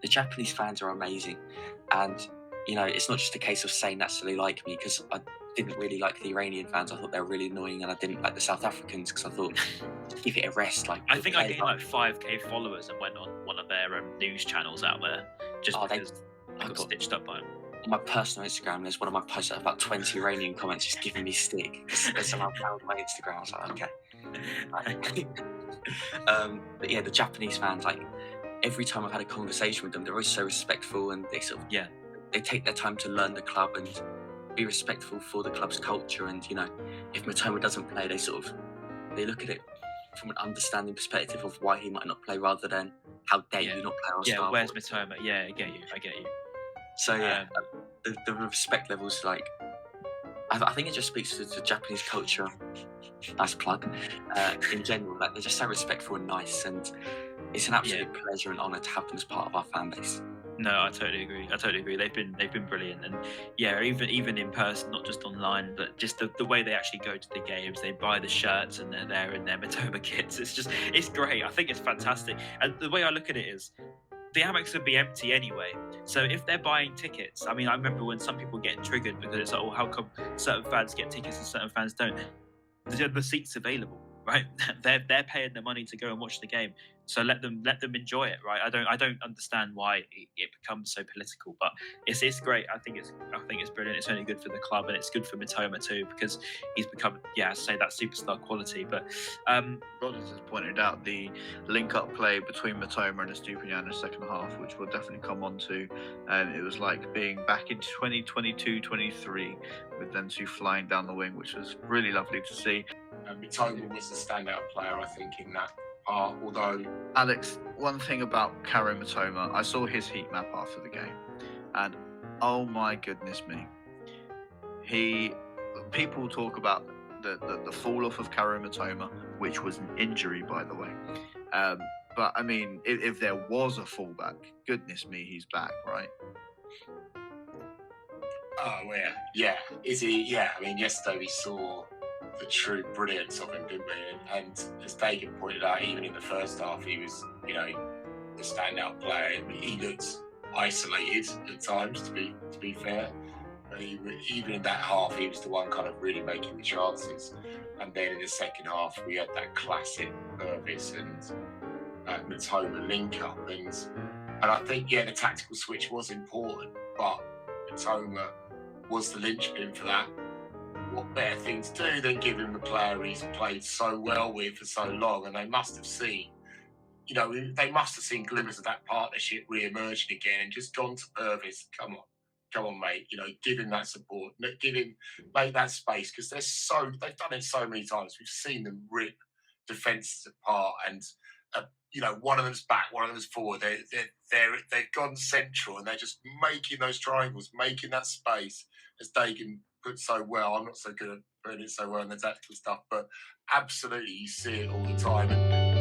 the Japanese fans are amazing, and it's not just a case of saying that so they like me, because I didn't really like the Iranian fans. I thought they were really annoying, and I didn't like the South Africans because I thought, give it a rest. Like, I think I gained like 5k followers and went on one of their news channels out there just because I got stitched up by it. On my personal Instagram, there's one of my posts that have about 20 Iranian comments just giving me stick. There's somehow found my Instagram. I was like, okay. But yeah, the Japanese fans, like, every time I've had a conversation with them, they're always so respectful, and they sort of they take their time to learn the club and be respectful for the club's culture. And if Matoma doesn't play, they look at it from an understanding perspective of why he might not play, rather than how dare you not play our star. Yeah, where's Matoma? Yeah, I get you. So the respect levels, like, I think it just speaks to the Japanese culture. Nice plug. In general, like, they're just so respectful and nice, and it's an absolute pleasure and honour to have them as part of our fan base. No, I totally agree. They've been brilliant, and even in person, not just online, but just the way they actually go to the games. They buy the shirts and they're there in their Matoma kits. It's great. I think it's fantastic. And the way I look at it is, the Amex would be empty anyway. So if they're buying tickets, I mean, I remember when some people get triggered because it's like, oh, how come certain fans get tickets and certain fans don't? The seats available, right? They're paying the money to go and watch the game. So let them enjoy it, right? I don't understand why it becomes so political, but it's great. I think it's brilliant. It's only good for the club, and it's good for Matoma too, because he's become, I say, that superstar quality. But Rogers has pointed out the link-up play between Matoma and Estupiñán in the second half, which we'll definitely come on to. And it was like being back in 2022-23 with them two flying down the wing, which was really lovely to see. Matoma was the standout player, I think, in that. Although, Alex, one thing about Karim Matoma, I saw his heat map after the game, and oh my goodness me, people talk about the fall off of Karim Matoma, which was an injury, by the way. But I mean, if there was a fallback, goodness me, he's back, right? Oh yeah. Is he? Yeah. I mean, yesterday we saw the true brilliance of him, didn't we? And as Dagan pointed out, even in the first half, he was, the standout player. He looked isolated at times, to be fair. But even in that half, he was the one kind of really making the chances. And then in the second half, we had that classic Purvis and Matoma link up, and I think the tactical switch was important, but Matoma was the linchpin for that. What better thing to do than give him the player he's played so well with for so long? And they must have seen, glimmers of that partnership re-emerging again, and just gone to Purvis. Come on, mate. Give him that support. Make that space, because they've done it so many times. We've seen them rip defences apart, and one of them's back, one of them's forward. They've gone central, and they're just making those triangles, making that space, as Dagan put so well. I'm not so good at putting it so well in the tactical stuff, but absolutely you see it all the time. And